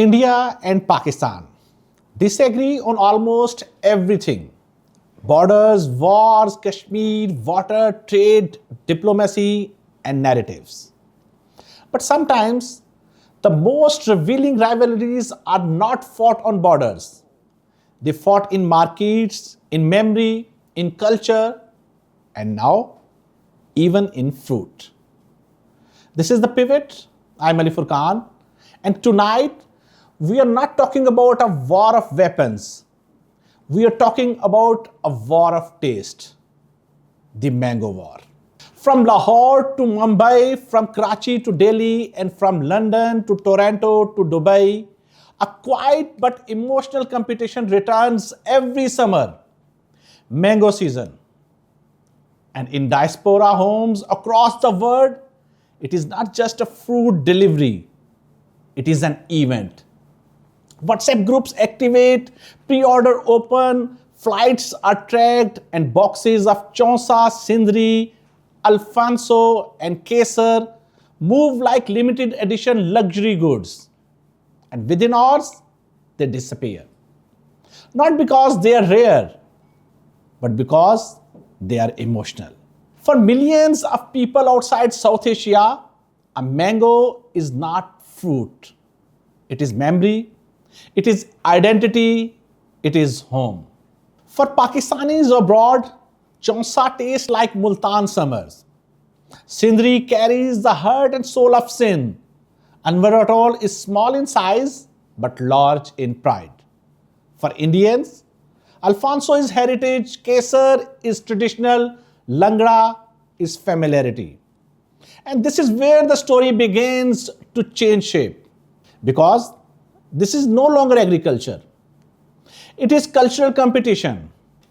India and Pakistan disagree on almost everything: borders, wars, Kashmir, water, trade, diplomacy, and narratives. But sometimes the most revealing rivalries are not fought on borders. They fought in markets, in memory, in culture, and now even in fruit. This is The Pivot. I'm Ali Furqan. And tonight, we are not talking about a war of weapons. We are talking about a war of taste, the mango war. From Lahore to Mumbai, from Karachi to Delhi, and from London to Toronto to Dubai, a quiet but emotional competition returns every summer. Mango season. And in diaspora homes across the world, it is not just a fruit delivery, it is an event. WhatsApp groups activate, pre-order open, flights are tracked, and boxes of Chaunsa, Sindhri, Alphonso and Kesar move like limited edition luxury goods. And within hours, they disappear. Not because they are rare, but because they are emotional. For millions of people outside South Asia, a mango is not fruit. It is memory, it is identity, it is home. For Pakistanis abroad, Chaunsa tastes like Multan summers. Sindhri carries the heart and soul of Sindh. Anwar Ratol is small in size but large in pride. For Indians, Alphonso is heritage, Kesar is traditional, Langra is familiarity. And this is where the story begins to change shape. Because this is no longer agriculture. It is cultural competition.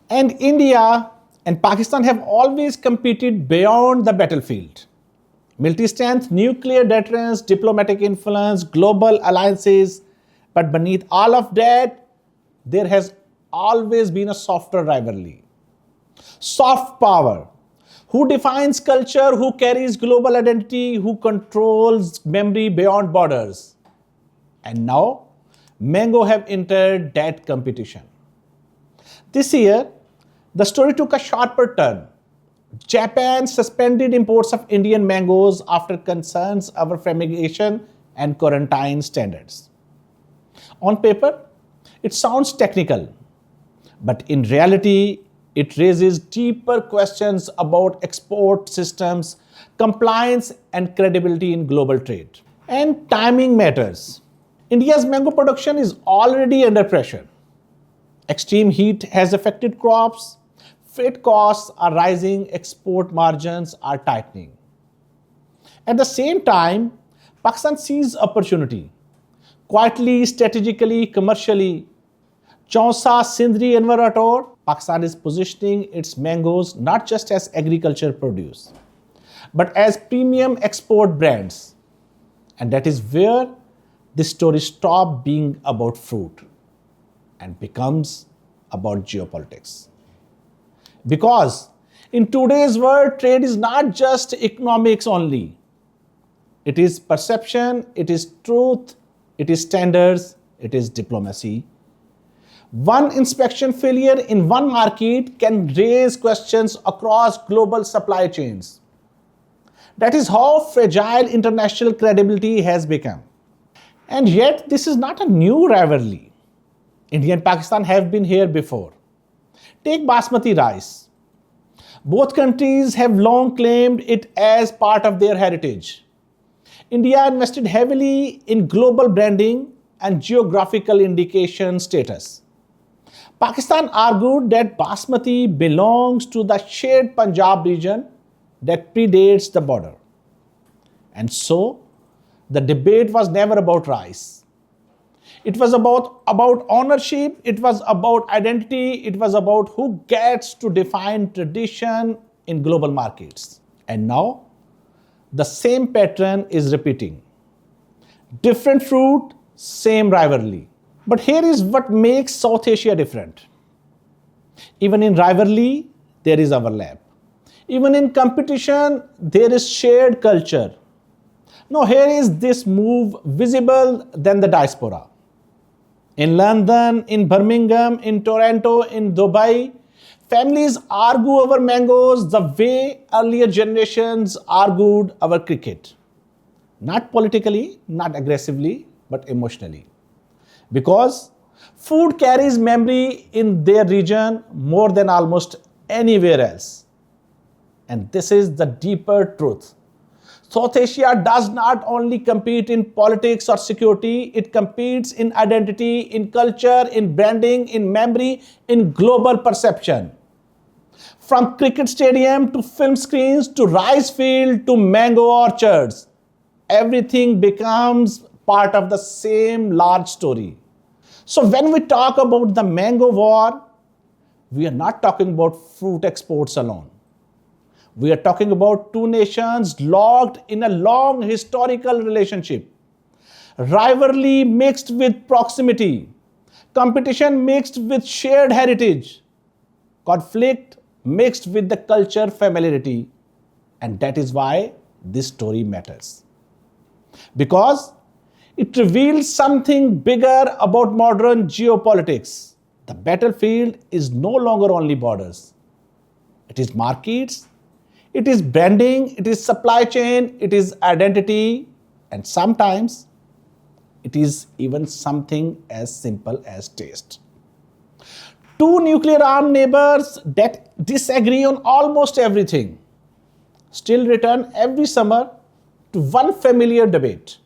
And India and Pakistan have always competed beyond the battlefield. Military strength, nuclear deterrence, diplomatic influence, global alliances. But beneath all of that, there has always been a softer rivalry. Soft power. Who defines culture, who carries global identity, who controls memory beyond borders. And now, mango have entered that competition. This year, the story took a sharper turn. Japan suspended imports of Indian mangoes after concerns over fumigation and quarantine standards. On paper, it sounds technical, but in reality, it raises deeper questions about export systems, compliance, and credibility in global trade. And timing matters. India's mango production is already under pressure. Extreme heat has affected crops, freight costs are rising, export margins are tightening. At the same time, Pakistan sees opportunity. Quietly, strategically, commercially, Chaunsa, Sindhri and Anwar Ratol, Pakistan is positioning its mangoes not just as agriculture produce, but as premium export brands. And that is where this story stops being about fruit and becomes about geopolitics. Because in today's world, trade is not just economics only. It is perception, it is truth, it is standards, it is diplomacy. One inspection failure in one market can raise questions across global supply chains. That is how fragile international credibility has become. And yet, this is not a new rivalry. India and Pakistan have been here before. Take basmati rice. Both countries have long claimed it as part of their heritage. India invested heavily in global branding and geographical indication status. Pakistan argued that basmati belongs to the shared Punjab region that predates the border. And so, the debate was never about rice. It was about ownership, it was about identity, it was about who gets to define tradition in global markets. And now, the same pattern is repeating. Different fruit, same rivalry. But here is what makes South Asia different. Even in rivalry, there is overlap. Even in competition, there is shared culture. Now, here is this move visible than the diaspora. In London, in Birmingham, in Toronto, in Dubai, families argue over mangoes the way earlier generations argued over cricket. Not politically, not aggressively, but emotionally. Because food carries memory in their region more than almost anywhere else. And this is the deeper truth. South Asia does not only compete in politics or security, it competes in identity, in culture, in branding, in memory, in global perception. From cricket stadium to film screens to rice field to mango orchards, everything becomes part of the same large story. So when we talk about the mango war, we are not talking about fruit exports alone. We are talking about two nations locked in a long historical relationship. Rivalry mixed with proximity, competition mixed with shared heritage, conflict mixed with the culture familiarity. And that is why this story matters. Because it reveals something bigger about modern geopolitics. The battlefield is no longer only borders. It is markets, it is branding, it is supply chain, it is identity, and sometimes it is even something as simple as taste. Two nuclear armed neighbors that disagree on almost everything still return every summer to one familiar debate.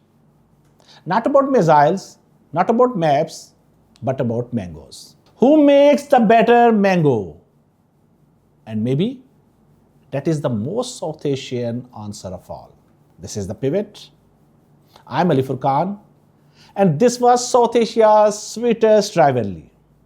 Not about missiles, not about maps, but about mangoes. Who makes the better mango? And maybe that is the most South Asian answer of all. This is The Pivot. I'm Ali Furqan, and this was South Asia's sweetest rivalry.